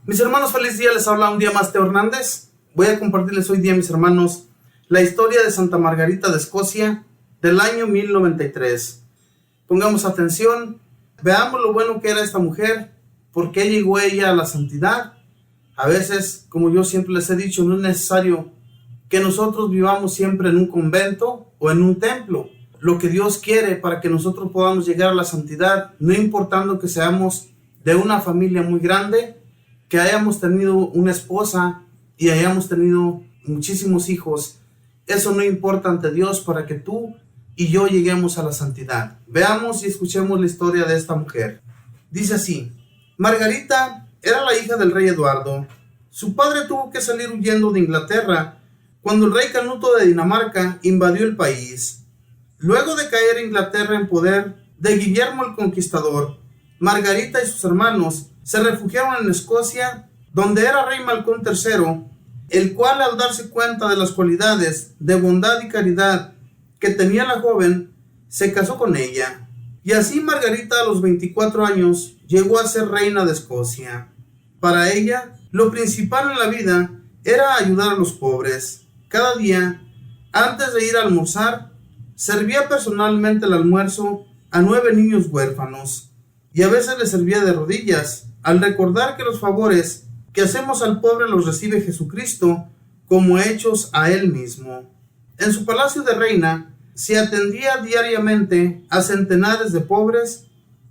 Mis hermanos, feliz día, les habla un día más Teo Hernández. Voy a compartirles hoy día, mis hermanos, la historia de Santa Margarita de Escocia del año 1093. Pongamos atención, veamos lo bueno que era esta mujer, por qué llegó ella a la santidad. A veces, como yo siempre les he dicho, no es necesario que nosotros vivamos siempre en un convento o en un templo. Lo que Dios quiere para que nosotros podamos llegar a la santidad, no importando que seamos de una familia muy grande, que hayamos tenido una esposa y hayamos tenido muchísimos hijos, eso no importa ante Dios para que tú y yo lleguemos a la santidad. Veamos y escuchemos la historia de esta mujer. Dice así: Margarita era la hija del rey Eduardo. Su padre tuvo que salir huyendo de Inglaterra cuando el rey Canuto de Dinamarca invadió el país. Luego de caer Inglaterra en poder de Guillermo el Conquistador, Margarita y sus hermanos se refugiaron en Escocia, donde era rey Malcolm III, el cual, al darse cuenta de las cualidades de bondad y caridad que tenía la joven, se casó con ella. Y así Margarita, a los 24 años, llegó a ser reina de Escocia. Para ella, lo principal en la vida era ayudar a los pobres. Cada día, antes de ir a almorzar, servía personalmente el almuerzo a 9 niños huérfanos, y a veces les servía de rodillas, al recordar que los favores que hacemos al pobre los recibe Jesucristo como hechos a él mismo. En su palacio de reina se atendía diariamente a centenares de pobres,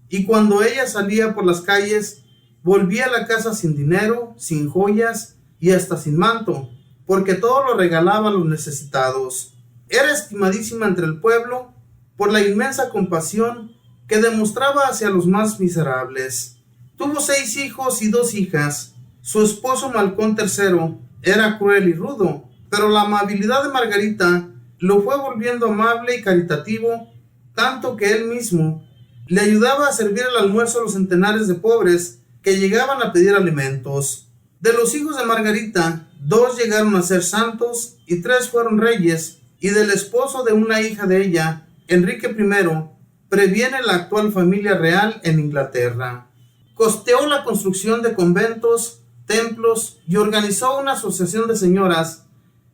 y cuando ella salía por las calles, volvía a la casa sin dinero, sin joyas y hasta sin manto, porque todo lo regalaba a los necesitados. Era estimadísima entre el pueblo por la inmensa compasión que demostraba hacia los más miserables. Tuvo 6 hijos y 2 hijas. Su esposo Malcolm III era cruel y rudo, pero la amabilidad de Margarita lo fue volviendo amable y caritativo, tanto que él mismo le ayudaba a servir el almuerzo a los centenares de pobres que llegaban a pedir alimentos. De los hijos de Margarita, 2 llegaron a ser santos y 3 fueron reyes, y del esposo de una hija de ella, Enrique I, previene la actual familia real en Inglaterra. Costeó la construcción de conventos, templos y organizó una asociación de señoras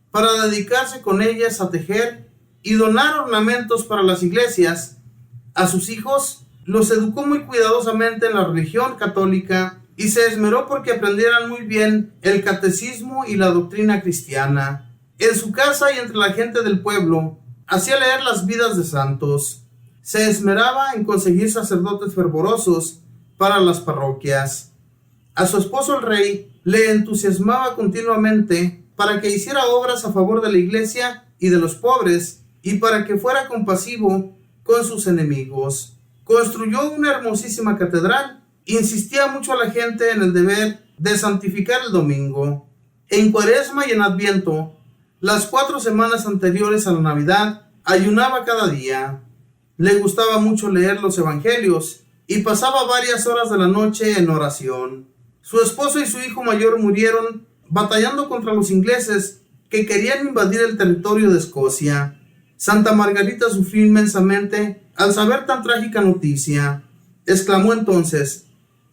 para dedicarse con ellas a tejer y donar ornamentos para las iglesias. A sus hijos los educó muy cuidadosamente en la religión católica y se esmeró porque aprendieran muy bien el catecismo y la doctrina cristiana. En su casa y entre la gente del pueblo hacía leer las vidas de santos. Se esmeraba en conseguir sacerdotes fervorosos para las parroquias. A su esposo el rey le entusiasmaba continuamente para que hiciera obras a favor de la iglesia y de los pobres, y para que fuera compasivo con sus enemigos. Construyó una hermosísima catedral. Insistía mucho a la gente en el deber de santificar el domingo. En Cuaresma y en Adviento, las 4 semanas anteriores a la Navidad, ayunaba cada día. Le gustaba mucho leer los evangelios y pasaba varias horas de la noche en oración. Su esposo y su hijo mayor murieron batallando contra los ingleses que querían invadir el territorio de Escocia. Santa Margarita sufrió inmensamente al saber tan trágica noticia. Exclamó entonces: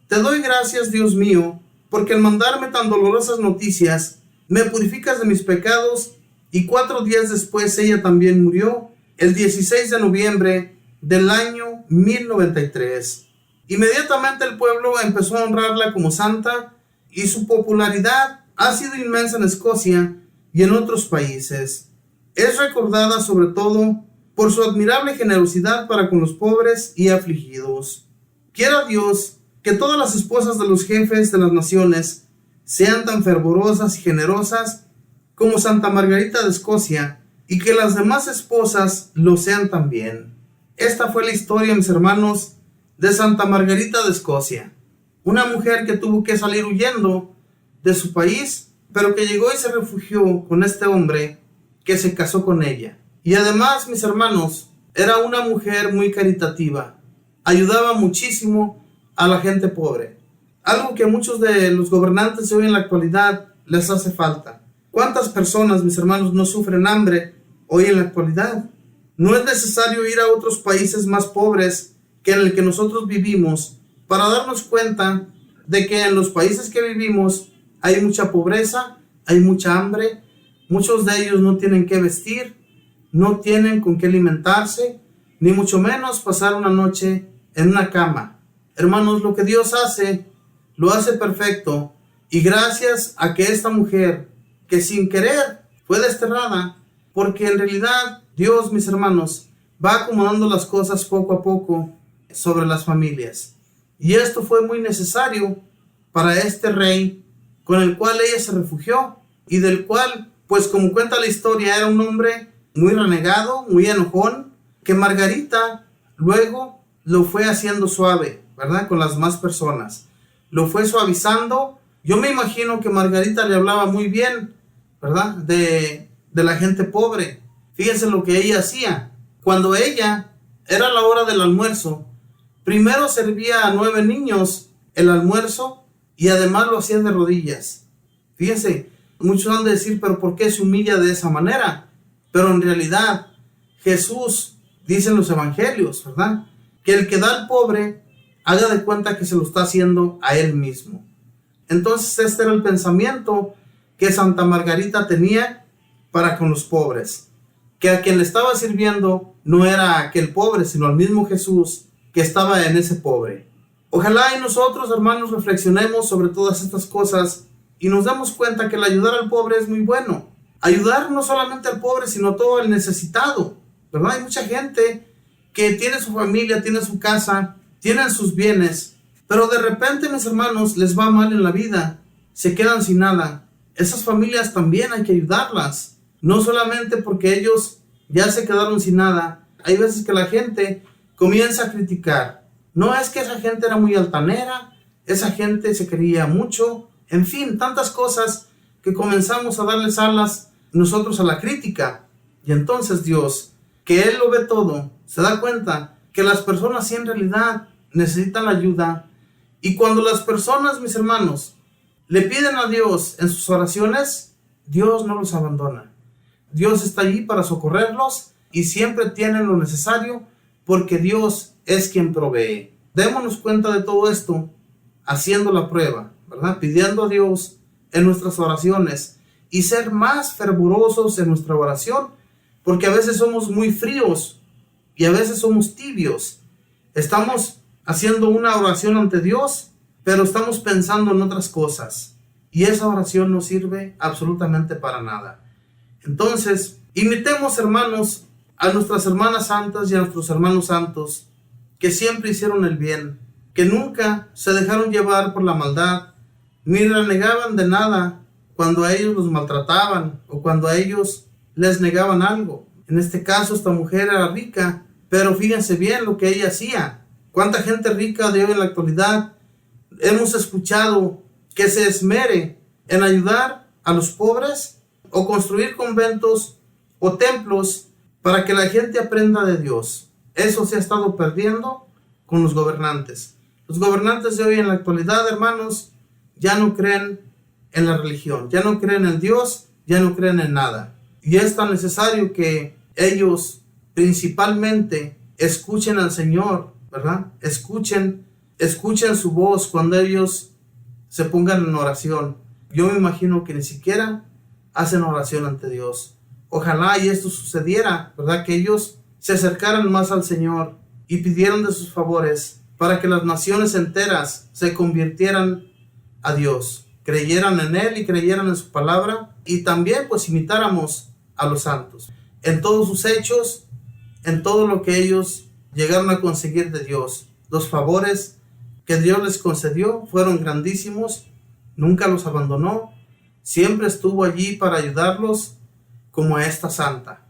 «Te doy gracias, Dios mío, porque al mandarme tan dolorosas noticias, me purificas de mis pecados». Y 4 días después ella también murió, el 16 de noviembre del año 1093. Inmediatamente el pueblo empezó a honrarla como santa, y su popularidad ha sido inmensa en Escocia y en otros países. Es recordada sobre todo por su admirable generosidad para con los pobres y afligidos. Quiera Dios que todas las esposas de los jefes de las naciones sean tan fervorosas y generosas como Santa Margarita de Escocia, y que las demás esposas lo sean también. Esta fue la historia, mis hermanos, de Santa Margarita de Escocia, una mujer que tuvo que salir huyendo de su país, pero que llegó y se refugió con este hombre que se casó con ella. Y además, mis hermanos, era una mujer muy caritativa, ayudaba muchísimo a la gente pobre, algo que a muchos de los gobernantes de hoy en la actualidad les hace falta. ¿Cuántas personas, mis hermanos, no sufren hambre hoy en la actualidad? No es necesario ir a otros países más pobres que en el que nosotros vivimos para darnos cuenta de que en los países que vivimos hay mucha pobreza, hay mucha hambre, muchos de ellos no tienen qué vestir, no tienen con qué alimentarse, ni mucho menos pasar una noche en una cama. Hermanos, lo que Dios hace, lo hace perfecto, y gracias a que esta mujer, que sin querer fue desterrada, porque en realidad Dios, mis hermanos, va acomodando las cosas poco a poco sobre las familias. Y esto fue muy necesario para este rey con el cual ella se refugió, y del cual, pues como cuenta la historia, era un hombre muy renegado, muy enojón, que Margarita luego lo fue haciendo suave, ¿verdad? Con las demás personas. Lo fue suavizando. Yo me imagino que Margarita le hablaba muy bien, ¿verdad? De la gente pobre. Fíjense lo que ella hacía. Cuando ella era la hora del almuerzo, primero servía a 9 niños el almuerzo y además lo hacía de rodillas. Fíjense, muchos han de decir, pero ¿por qué se humilla de esa manera? Pero en realidad Jesús dice en los evangelios, ¿verdad?, que el que da al pobre haga de cuenta que se lo está haciendo a él mismo. Entonces este era el pensamiento que Santa Margarita tenía para con los pobres, que a quien le estaba sirviendo no era aquel pobre, sino al mismo Jesús que estaba en ese pobre. Ojalá y nosotros, hermanos, reflexionemos sobre todas estas cosas y nos damos cuenta que el ayudar al pobre es muy bueno. Ayudar no solamente al pobre, sino a todo el necesitado, ¿verdad? Hay mucha gente que tiene su familia, tiene su casa, tienen sus bienes, pero de repente, mis hermanos, les va mal en la vida, se quedan sin nada. Esas familias también hay que ayudarlas, no solamente porque ellos ya se quedaron sin nada. Hay veces que la gente comienza a criticar. No, es que esa gente era muy altanera, esa gente se quería mucho, en fin, tantas cosas que comenzamos a darles alas nosotros a la crítica. Y entonces Dios, que Él lo ve todo, se da cuenta que las personas sí en realidad necesitan la ayuda. Y cuando las personas, mis hermanos, le piden a Dios en sus oraciones, Dios no los abandona. Dios está allí para socorrerlos y siempre tienen lo necesario porque Dios es quien provee. Démonos cuenta de todo esto haciendo la prueba, ¿verdad? Pidiendo a Dios en nuestras oraciones y ser más fervorosos en nuestra oración, porque a veces somos muy fríos y a veces somos tibios. Estamos haciendo una oración ante Dios, pero estamos pensando en otras cosas y esa oración no sirve absolutamente para nada. Entonces, imitemos, hermanos, a nuestras hermanas santas y a nuestros hermanos santos que siempre hicieron el bien, que nunca se dejaron llevar por la maldad, ni renegaban de nada cuando a ellos los maltrataban o cuando a ellos les negaban algo. En este caso, esta mujer era rica, pero fíjense bien lo que ella hacía. ¿Cuánta gente rica de hoy en la actualidad hemos escuchado que se esmere en ayudar a los pobres o construir conventos o templos para que la gente aprenda de Dios? Eso se ha estado perdiendo con los gobernantes. Los gobernantes de hoy en la actualidad, hermanos, ya no creen en la religión, ya no creen en Dios, ya no creen en nada. Y es tan necesario que ellos principalmente escuchen al Señor, ¿verdad? Escuchen su voz cuando ellos se pongan en oración. Yo me imagino que ni siquiera hacen oración ante Dios. Ojalá y esto sucediera, ¿verdad? Que ellos se acercaran más al Señor y pidieran de sus favores para que las naciones enteras se convirtieran a Dios, creyeran en Él y creyeran en su palabra, y también pues imitáramos a los santos en todos sus hechos, en todo lo que ellos llegaron a conseguir de Dios. Los favores que Dios les concedió fueron grandísimos, nunca los abandonó, siempre estuvo allí para ayudarlos, como a esta santa.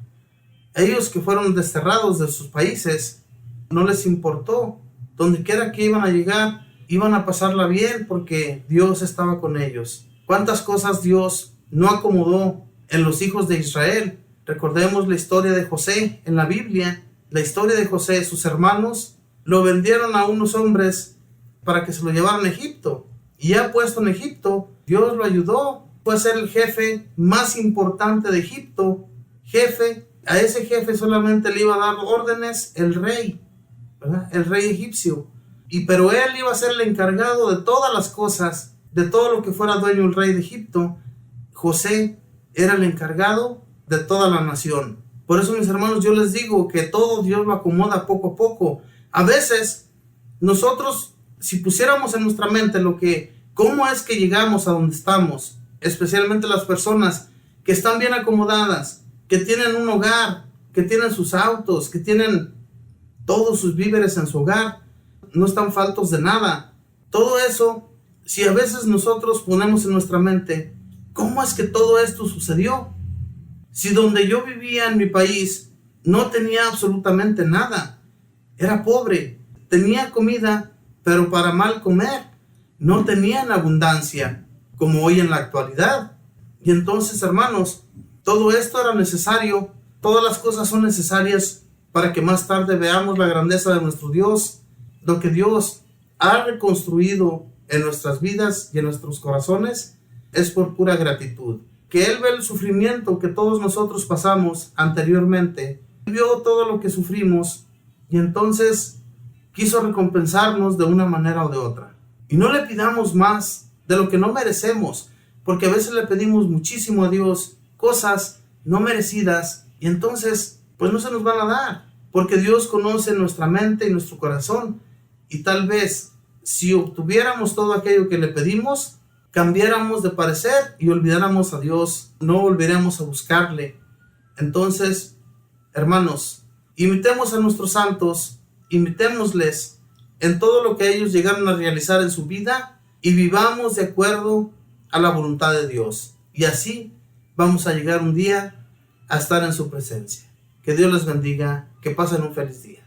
Ellos que fueron desterrados de sus países, no les importó, donde quiera que iban a llegar, iban a pasarla bien porque Dios estaba con ellos. ¿Cuántas cosas Dios no acomodó en los hijos de Israel? Recordemos la historia de José en la Biblia. La historia de José, sus hermanos lo vendieron a unos hombres para que se lo llevaran a Egipto. Y ya puesto en Egipto, Dios lo ayudó. Fue a ser el jefe más importante de Egipto. A ese jefe solamente le iba a dar órdenes el rey, ¿verdad? El rey egipcio. pero él iba a ser el encargado de todas las cosas, de todo lo que fuera dueño el rey de Egipto. José era el encargado de toda la nación. Por eso, mis hermanos, yo les digo que todo Dios lo acomoda poco a poco. A veces, nosotros, si pusiéramos en nuestra mente cómo es que llegamos a donde estamos, especialmente las personas que están bien acomodadas, que tienen un hogar, que tienen sus autos, que tienen todos sus víveres en su hogar, no están faltos de nada. Todo eso, si a veces nosotros ponemos en nuestra mente, ¿cómo es que todo esto sucedió? Si donde yo vivía en mi país no tenía absolutamente nada, era pobre, tenía comida, pero para mal comer, no tenía en abundancia, como hoy en la actualidad. Y entonces, hermanos, todo esto era necesario, todas las cosas son necesarias para que más tarde veamos la grandeza de nuestro Dios, lo que Dios ha reconstruido en nuestras vidas y en nuestros corazones es por pura gratitud. Que Él ve el sufrimiento que todos nosotros pasamos anteriormente, vio todo lo que sufrimos y entonces quiso recompensarnos de una manera o de otra. Y no le pidamos más de lo que no merecemos, porque a veces le pedimos muchísimo a Dios, cosas no merecidas, y entonces pues no se nos van a dar, porque Dios conoce nuestra mente y nuestro corazón, y tal vez si obtuviéramos todo aquello que le pedimos, cambiáramos de parecer y olvidáramos a Dios, no volveremos a buscarle. Entonces, hermanos, imitemos a nuestros santos, imitémosles en todo lo que ellos llegaron a realizar en su vida y vivamos de acuerdo a la voluntad de Dios. Y así vamos a llegar un día a estar en su presencia. Que Dios les bendiga, que pasen un feliz día.